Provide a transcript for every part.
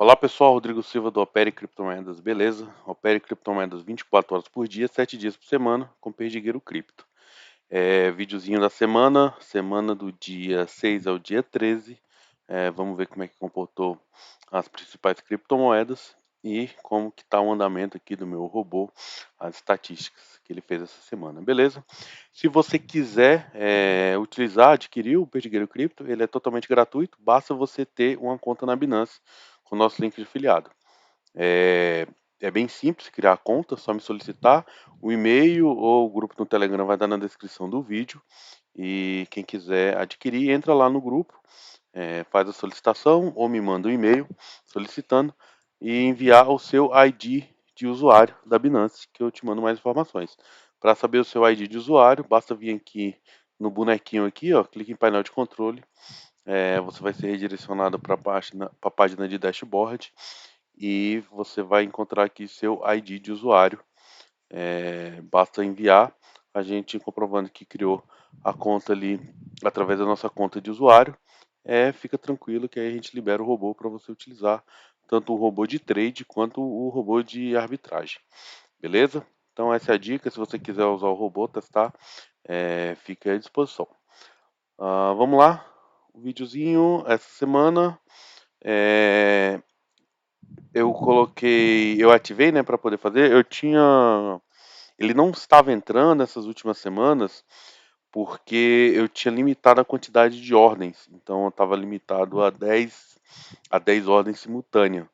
Olá pessoal, Rodrigo Silva do Opere Criptomoedas, beleza? Opere Criptomoedas 24 horas por dia, 7 dias por semana, com Perdigueiro Cripto. Videozinho da semana, semana do dia 6 ao dia 13. Vamos ver como é que comportou as principais criptomoedas e como que está o andamento aqui do meu robô, as estatísticas que ele fez essa semana, beleza? Se você quiser adquirir o Perdigueiro Cripto, ele é totalmente gratuito, basta você ter uma conta na Binance com o nosso link de afiliado. É, é bem simples criar a conta, só me solicitar. O e-mail ou o grupo no Telegram vai estar na descrição do vídeo. E quem quiser adquirir, entra lá no grupo, faz a solicitação ou me manda um e-mail solicitando e enviar o seu ID de usuário da Binance, que eu te mando mais informações. Para saber o seu ID de usuário, basta vir aqui no bonequinho aqui, ó, clique em painel de controle. Você vai ser redirecionado para a página de dashboard e você vai encontrar aqui seu ID de usuário. Basta enviar a gente comprovando que criou a conta ali através da nossa conta de usuário. Fica tranquilo que aí a gente libera o robô para você utilizar tanto o robô de trade quanto o robô de arbitragem. Beleza? Então essa é a dica. Se você quiser usar o robô, testar, fica à disposição. Vamos lá, o videozinho essa semana. É, eu ativei, né, para poder fazer. Ele não estava entrando essas últimas semanas porque eu tinha limitado a quantidade de ordens. Então eu estava limitado a 10 ordens simultâneas.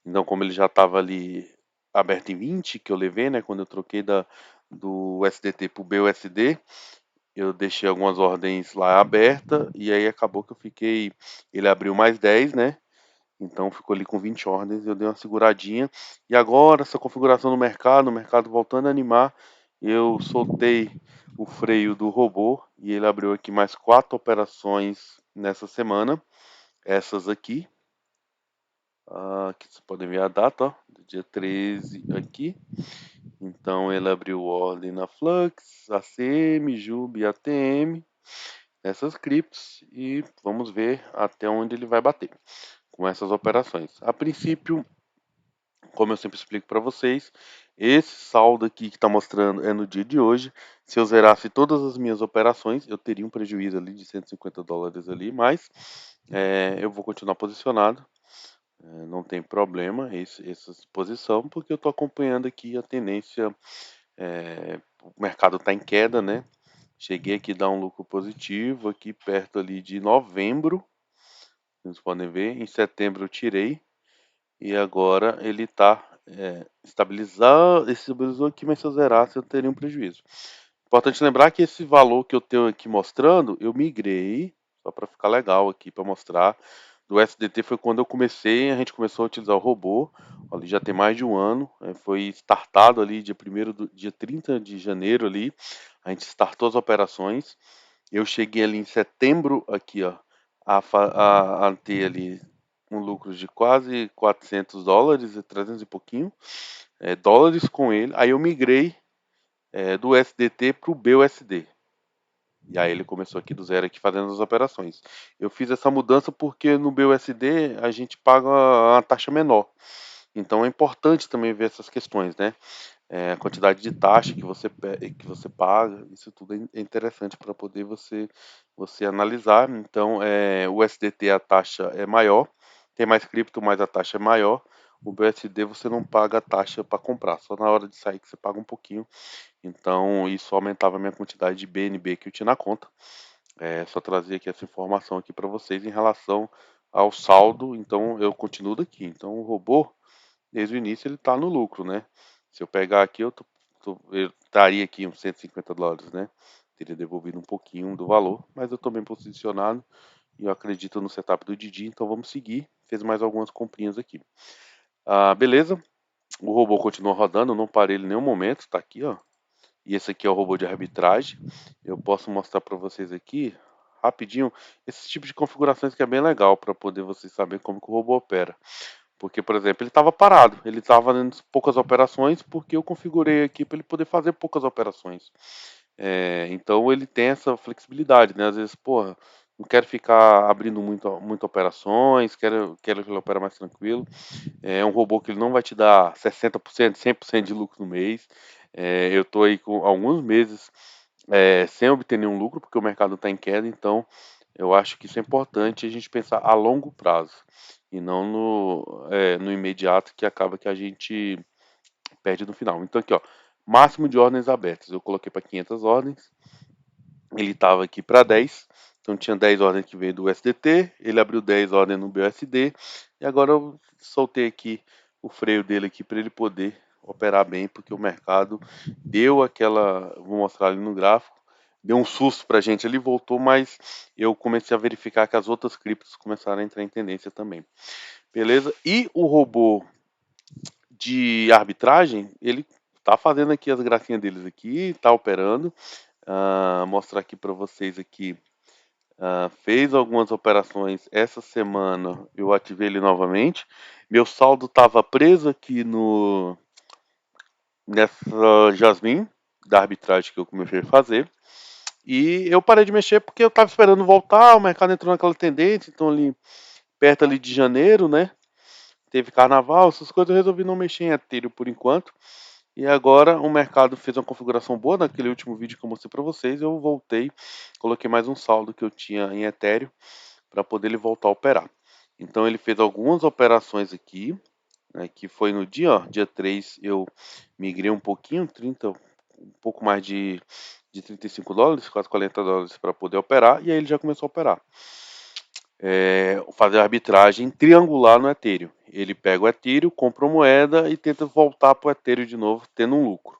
Então como ele já estava ali aberto em 20 que eu levei, né, quando eu troquei do SDT para o BUSD, eu deixei algumas ordens lá abertas e aí acabou que ele abriu mais 10, né? Então ficou ali com 20 ordens, eu dei uma seguradinha. E agora, essa configuração no mercado, o mercado voltando a animar, eu soltei o freio do robô e ele abriu aqui mais 4 operações nessa semana. Essas aqui, que você pode ver a data, ó, do dia 13 aqui. Então ele abriu ordem na Flux, ACM, Jub e ATM, essas criptos, e vamos ver até onde ele vai bater com essas operações. A princípio, como eu sempre explico para vocês, esse saldo aqui que está mostrando é no dia de hoje. Se eu zerasse todas as minhas operações, eu teria um prejuízo ali de US$ 150 ali, mas eu vou continuar posicionado. Não tem problema essa posição, porque eu estou acompanhando aqui a tendência. O mercado está em queda, né? Cheguei aqui a dar um lucro positivo aqui perto ali de novembro. Vocês podem ver, em setembro eu tirei e agora ele está estabilizou aqui, mas se eu zerasse eu teria um prejuízo. Importante lembrar que esse valor que eu tenho aqui mostrando, eu migrei, só para ficar legal aqui para mostrar, do SDT foi quando a gente começou a utilizar o robô, ali já tem mais de um ano, foi startado ali dia 30 de janeiro ali, a gente startou as operações, eu cheguei ali em setembro aqui, ó, a ter ali um lucro de quase US$ 400, 300 e pouquinho, dólares com ele. Aí eu migrei do SDT para o BUSD. E aí ele começou aqui do zero aqui fazendo as operações. Eu fiz essa mudança porque no BUSD a gente paga uma taxa menor. Então é importante também ver essas questões, né? A quantidade de taxa que você paga, isso tudo é interessante para poder você analisar. Então, o SDT a taxa é maior, tem mais cripto, mas a taxa é maior. O BUSD você não paga a taxa para comprar, só na hora de sair que você paga um pouquinho. Então, isso aumentava a minha quantidade de BNB que eu tinha na conta. Só trazer aqui essa informação aqui para vocês em relação ao saldo. Então, eu continuo daqui. Então, o robô, desde o início, ele está no lucro, né? Se eu pegar aqui, eu estaria aqui uns US$ 150, né? Teria devolvido um pouquinho do valor, mas eu estou bem posicionado e eu acredito no setup do Didi, então vamos seguir. Fez mais algumas comprinhas aqui. Beleza, o robô continua rodando, eu não parei ele em nenhum momento, tá aqui, ó. E esse aqui é o robô de arbitragem. Eu posso mostrar para vocês aqui, rapidinho, esse tipo de configurações que é bem legal para poder vocês saberem como que o robô opera. Porque, por exemplo, ele estava parado, ele estava fazendo poucas operações porque eu configurei aqui para ele poder fazer poucas operações. Então ele tem essa flexibilidade, né? Às vezes, porra, não quero ficar abrindo muito operações, quero que ele opere mais tranquilo. É um robô que ele não vai te dar 60%, 100% de lucro no mês. Eu estou aí com alguns meses sem obter nenhum lucro, porque o mercado está em queda, então eu acho que isso é importante a gente pensar a longo prazo e não no imediato, que acaba que a gente perde no final. Então aqui, ó, máximo de ordens abertas. Eu coloquei para 500 ordens, ele estava aqui para 10, então tinha 10 ordens que veio do USDT, ele abriu 10 ordens no BUSD, e agora eu soltei aqui o freio dele aqui para ele poder operar bem, porque o mercado deu aquela, vou mostrar ali no gráfico, deu um susto pra gente, ele voltou, mas eu comecei a verificar que as outras criptos começaram a entrar em tendência também. Beleza? E o robô de arbitragem, ele tá fazendo aqui as gracinhas deles aqui, tá operando. Mostrar aqui para vocês aqui. Fez algumas operações essa semana, eu ativei ele novamente. Meu saldo estava preso aqui no nessa Jasmine da arbitragem que eu comecei a fazer. E eu parei de mexer porque eu estava esperando voltar, o mercado entrou naquela tendência, então ali perto ali de janeiro, né? Teve carnaval, essas coisas, eu resolvi não mexer em Ethereum por enquanto. E agora o mercado fez uma configuração boa naquele último vídeo que eu mostrei para vocês. Eu voltei, coloquei mais um saldo que eu tinha em Ethereum para poder ele voltar a operar. Então ele fez algumas operações aqui, né, que foi no dia 3 eu migrei um pouquinho, um pouco mais de 35 dólares, quase 40 dólares para poder operar, e aí ele já começou a operar. Fazer arbitragem triangular no Ethereum. Ele pega o Ethereum, compra uma moeda e tenta voltar para o Ethereum de novo, tendo um lucro.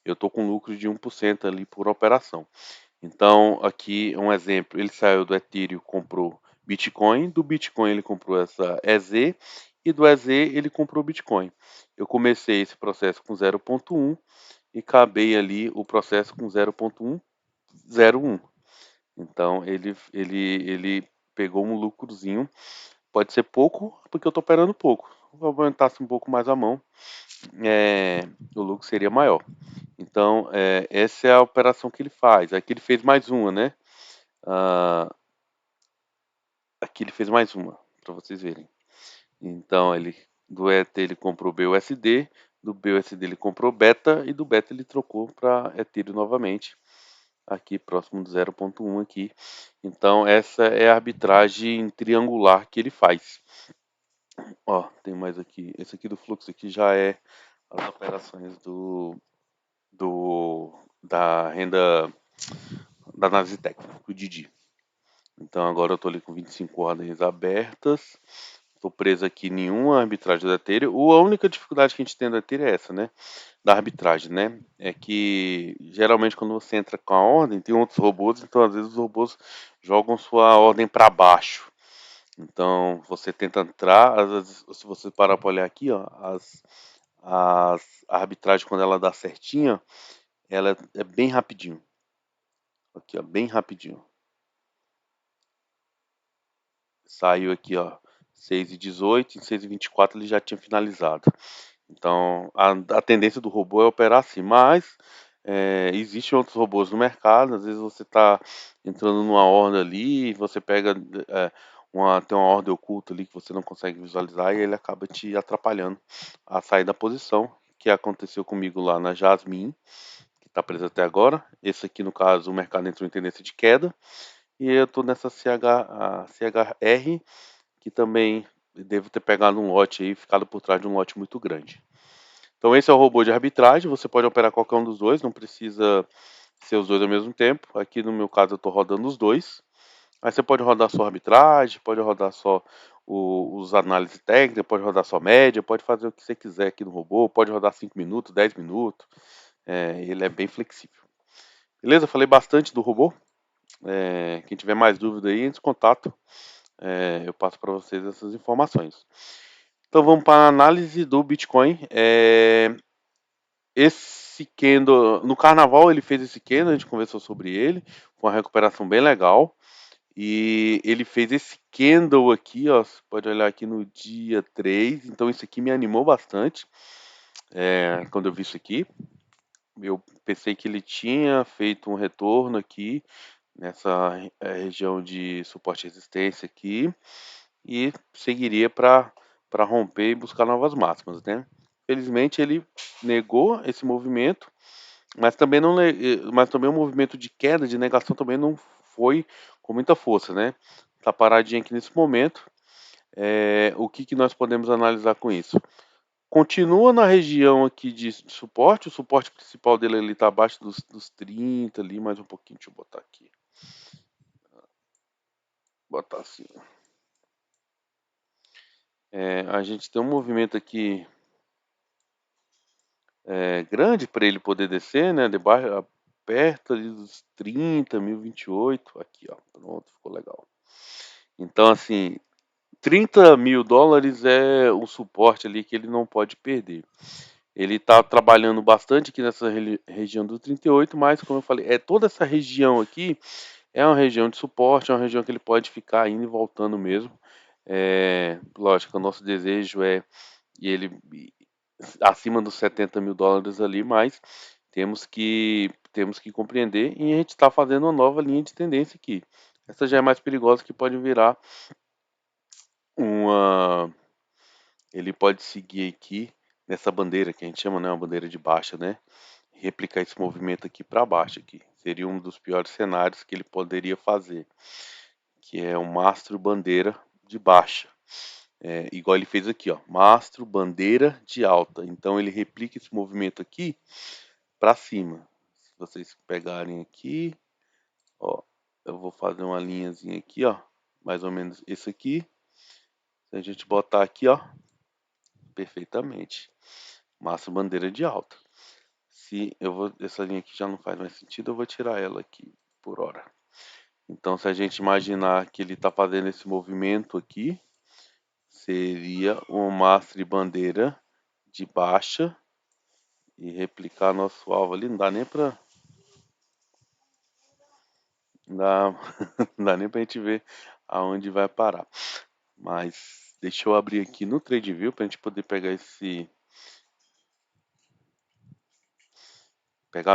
Eu estou com lucro de 1% ali por operação. Então, aqui um exemplo, ele saiu do Ethereum, comprou Bitcoin, do Bitcoin ele comprou essa EZ, e do EZ ele comprou Bitcoin. Eu comecei esse processo com 0.1 e acabei ali o processo com 0.101. Então, ele pegou um lucrozinho, pode ser pouco, porque eu estou operando pouco. Se eu aumentasse um pouco mais a mão, o lucro seria maior. Então, essa é a operação que ele faz. Aqui ele fez mais uma, né? Ah, aqui ele fez mais uma, para vocês verem. Então, do ETH ele comprou BUSD, do BUSD ele comprou Beta e do Beta ele trocou para Ethereum novamente, aqui próximo do 0.1 aqui. Então, essa é a arbitragem triangular que ele faz. Ó, tem mais aqui. Esse aqui do fluxo aqui já é as operações da renda da Nasdaq, o Didi. Então agora eu tô ali com 25 ordens abertas. Tô preso aqui em nenhuma arbitragem da Ethereum. A única dificuldade que a gente tem da Ethereum é essa, né? Da arbitragem, né? É que geralmente quando você entra com a ordem, tem outros robôs, então às vezes os robôs jogam sua ordem para baixo. Então você tenta entrar, às vezes, se você parar para olhar aqui, ó, a arbitragem quando ela dá certinha, ela é bem rapidinho. Aqui, ó, bem rapidinho. Saiu aqui, ó, 6h18, em 6h24 ele já tinha finalizado. Então, a tendência do robô é operar assim, mas existem outros robôs no mercado, às vezes você está entrando numa ordem ali, você pega, tem uma ordem oculta ali que você não consegue visualizar e ele acaba te atrapalhando a sair da posição, que aconteceu comigo lá na Jasmine, que está presa até agora. Esse aqui, no caso, o mercado entrou em tendência de queda, e eu estou nessa CHR, que também devo ter pegado um lote aí, ficado por trás de um lote muito grande. Então esse é o robô de arbitragem, você pode operar qualquer um dos dois, não precisa ser os dois ao mesmo tempo. Aqui no meu caso eu estou rodando os dois. Aí você pode rodar só arbitragem, pode rodar só os análises técnicas, pode rodar só média, pode fazer o que você quiser aqui no robô, pode rodar 5 minutos, 10 minutos. Ele é bem flexível. Beleza? Falei bastante do robô. Quem tiver mais dúvida aí, entre em contato. Eu passo para vocês essas informações. Então vamos para a análise do Bitcoin. Esse candle, no carnaval ele fez esse candle, a gente conversou sobre ele, com uma recuperação bem legal. E ele fez esse candle aqui, ó, você pode olhar aqui no dia 3, então isso aqui me animou bastante, quando eu vi isso aqui. Eu pensei que ele tinha feito um retorno aqui, nessa região de suporte e resistência aqui e seguiria para romper e buscar novas máximas, né? Felizmente ele negou esse movimento, mas também não, mas também o movimento de queda, de negação também não foi com muita força, né? Tá paradinho aqui nesse momento. O que que nós podemos analisar com isso? Continua na região aqui de suporte, o suporte principal dele ali está abaixo dos 30 ali, mais um pouquinho, deixa eu botar aqui. Botar assim. A gente tem um movimento aqui grande para ele poder descer, né? Debaixo, perto ali dos 30, 1028. Aqui, ó. Pronto, ficou legal. Então, assim, $30.000 é o suporte ali que ele não pode perder. Ele está trabalhando bastante aqui nessa região do 38, mas como eu falei, toda essa região aqui é uma região de suporte, é uma região que ele pode ficar indo e voltando mesmo. Lógico, o nosso desejo é ele acima dos $70.000 ali, mas temos que compreender e a gente está fazendo uma nova linha de tendência aqui. Essa já é mais perigosa, que pode virar uma. Ele pode seguir aqui nessa bandeira que a gente chama, né, uma bandeira de baixa, né? Replicar esse movimento aqui para baixo aqui. Seria um dos piores cenários que ele poderia fazer, que é um mastro bandeira de baixa. Igual ele fez aqui, ó, mastro bandeira de alta. Então ele replica esse movimento aqui para cima. Se vocês pegarem aqui, ó, eu vou fazer uma linhazinha aqui, ó, mais ou menos esse aqui. Se a gente botar aqui, ó, perfeitamente. Mastro bandeira de alta. Se eu vou, essa linha aqui já não faz mais sentido, eu vou tirar ela aqui por hora. Então, se a gente imaginar que ele está fazendo esse movimento aqui, seria um mastro bandeira de baixa e replicar nosso alvo ali. Não dá nem para, não dá, não dá nem para a gente ver aonde vai parar. Mas deixa eu abrir aqui no TradeView para a gente poder pegar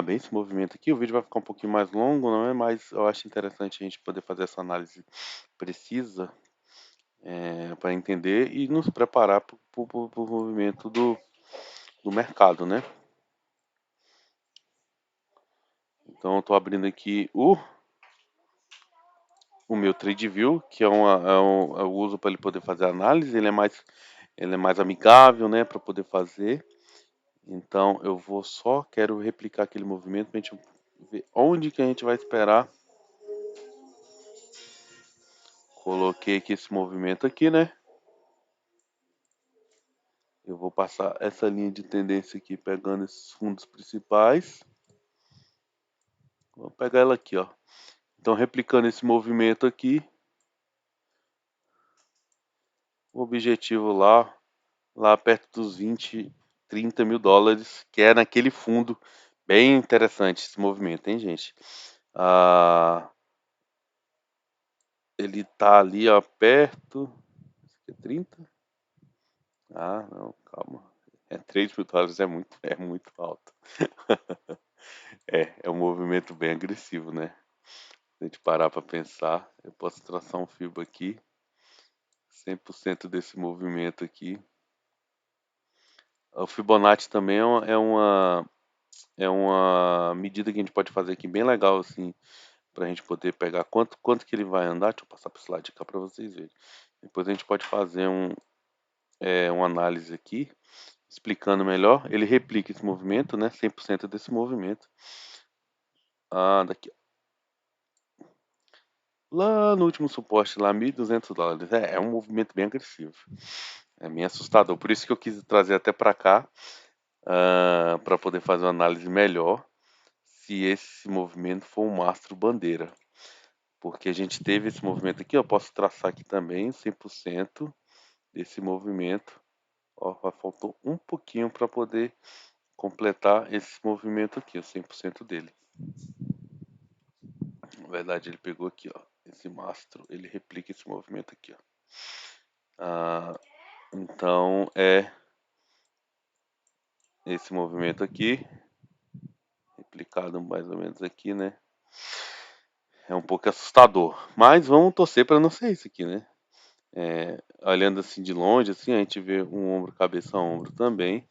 bem esse movimento aqui. O vídeo vai ficar um pouquinho mais longo, não é? Mas eu acho interessante a gente poder fazer essa análise precisa para entender e nos preparar para o movimento do mercado, né? Então eu estou abrindo aqui o meu TradeView, que eu uso para ele poder fazer análise. Ele é mais amigável, né, para poder fazer. Então eu quero replicar aquele movimento para a gente ver onde que a gente vai esperar. Coloquei aqui esse movimento aqui, né? Eu vou passar essa linha de tendência aqui, pegando esses fundos principais. Vou pegar ela aqui, ó. Então, replicando esse movimento aqui, o objetivo lá perto dos 20, $30.000, que é naquele fundo. Bem interessante esse movimento, hein, gente? Ele tá ali, ó, perto. Isso aqui é 30? Ah, não, calma. $3.000 é muito alto. É um movimento bem agressivo, né? Se a gente parar para pensar, eu posso traçar um fibra aqui, 100% desse movimento aqui. O Fibonacci também é uma medida que a gente pode fazer aqui bem legal, assim, para a gente poder pegar quanto que ele vai andar. Deixa eu passar para o slide cá para vocês verem. Depois a gente pode fazer uma análise aqui, explicando melhor. Ele replica esse movimento, né? 100% desse movimento. Daqui, lá no último suporte, lá $1.200. É um movimento bem agressivo. É bem assustador. Por isso que eu quis trazer até para cá, para poder fazer uma análise melhor se esse movimento for um mastro bandeira. Porque a gente teve esse movimento aqui, eu posso traçar aqui também 100% desse movimento. Ó, faltou um pouquinho para poder completar esse movimento aqui, o 100% dele. Na verdade, ele pegou aqui, ó, esse mastro, ele replica esse movimento aqui, ó. Então é esse movimento aqui, replicado mais ou menos aqui, né? É um pouco assustador. Mas vamos torcer para não ser isso aqui, né? Olhando assim de longe, assim, a gente vê um ombro, cabeça a ombro também.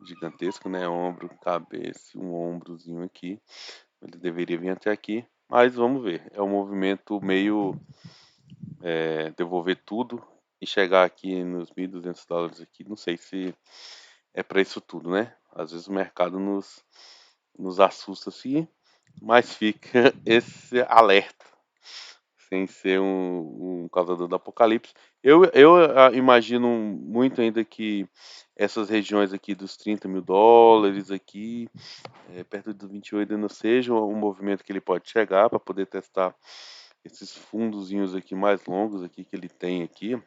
Gigantesco, né? Ombro, cabeça, um ombrozinho aqui. Ele deveria vir até aqui, mas vamos ver. É um movimento meio devolver tudo e chegar aqui nos US$ 1.200 aqui. Não sei se é para isso tudo, né? Às vezes o mercado nos assusta assim, mas fica esse alerta, sem ser um causador do apocalipse. Eu imagino muito ainda que essas regiões aqui dos US$ 30.000 aqui, perto do 28 ainda seja um movimento que ele pode chegar para poder testar esses fundozinhos aqui mais longos aqui que ele tem aqui,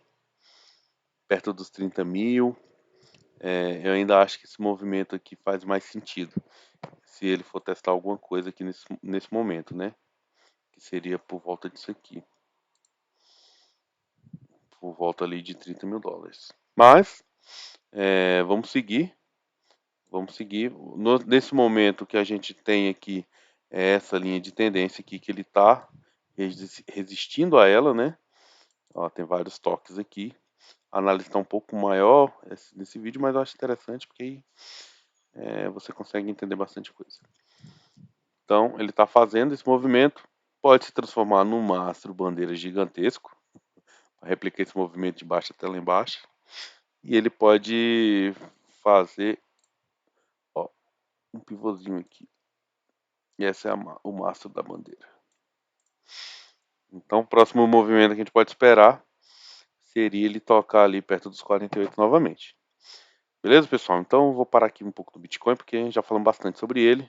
perto dos 30.000. Eu ainda acho que esse movimento aqui faz mais sentido, se ele for testar alguma coisa aqui nesse momento, né? Que seria por volta disso aqui, por volta ali de US$ 30.000. Mas vamos seguir. Nesse momento que a gente tem aqui essa linha de tendência aqui que ele está resistindo a ela, né? Ó, tem vários toques aqui. A análise está um pouco maior nesse vídeo, mas eu acho interessante porque aí você consegue entender bastante coisa. Então, ele está fazendo esse movimento, pode se transformar num mastro bandeira gigantesco, para replicar esse movimento de baixo até lá embaixo, e ele pode fazer, ó, um pivôzinho aqui. E esse é o mastro da bandeira. Então, o próximo movimento que a gente pode esperar seria ele tocar ali perto dos 48 novamente. Beleza, pessoal? Então, eu vou parar aqui um pouco do Bitcoin, porque já falamos bastante sobre ele.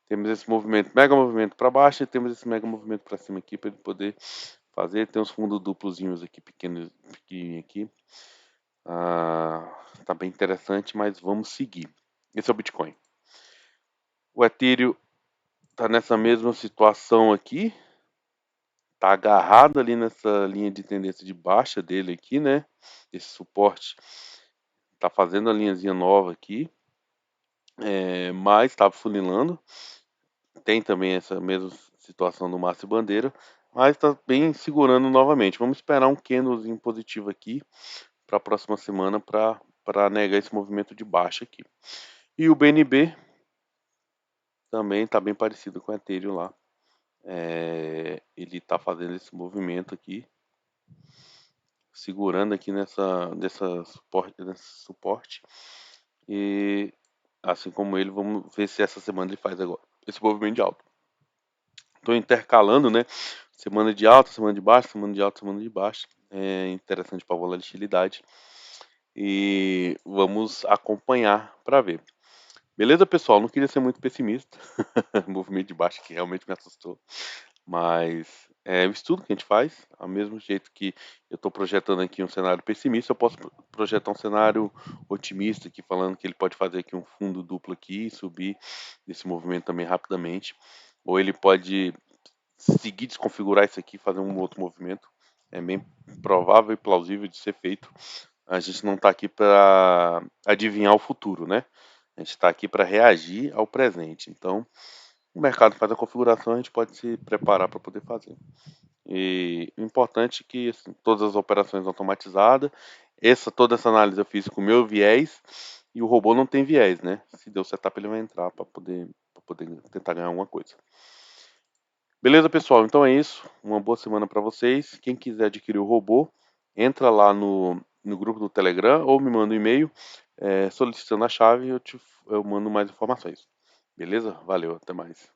Temos esse movimento, mega movimento para baixo, e temos esse mega movimento para cima aqui para ele poder fazer. Tem uns fundos duplozinhos aqui, pequenos aqui. Tá bem interessante, mas vamos seguir. Esse é o Bitcoin. O Ethereum tá nessa mesma situação aqui, tá agarrado ali nessa linha de tendência de baixa dele aqui, né? Esse suporte tá fazendo a linhazinha nova aqui, mas tá funilando. Tem também essa mesma situação do Márcio Bandeira, mas está bem segurando novamente. Vamos esperar um candlezinho positivo aqui para a próxima semana para negar esse movimento de baixa aqui. E o BNB também está bem parecido com o Ethereum lá. Ele está fazendo esse movimento aqui, segurando aqui nesse suporte. E assim como ele, vamos ver se essa semana ele faz agora esse movimento de alta. Estou intercalando, né? Semana de alta, semana de baixa, semana de alta, semana de baixa. É interessante para a volatilidade. E vamos acompanhar para ver. Beleza, pessoal? Não queria ser muito pessimista. Movimento de baixa que realmente me assustou. Mas é o estudo que a gente faz. Ao mesmo jeito que eu estou projetando aqui um cenário pessimista, eu posso projetar um cenário otimista aqui, falando que ele pode fazer aqui um fundo duplo aqui, subir esse movimento também rapidamente. Ou ele pode seguir desconfigurar isso aqui, fazer um outro movimento. É bem provável e plausível de ser feito. A gente não está aqui para adivinhar o futuro, né? A gente está aqui para reagir ao presente. Então, o mercado faz a configuração, a gente pode se preparar para poder fazer. E o importante é que assim, todas as operações automatizadas, toda essa análise eu fiz com o meu viés e o robô não tem viés, né? Se deu setup, ele vai entrar para poder tentar ganhar alguma coisa. Beleza, pessoal? Então é isso. Uma boa semana para vocês. Quem quiser adquirir o robô, entra lá no grupo do Telegram ou me manda um e-mail solicitando a chave e eu mando mais informações. Beleza? Valeu, até mais.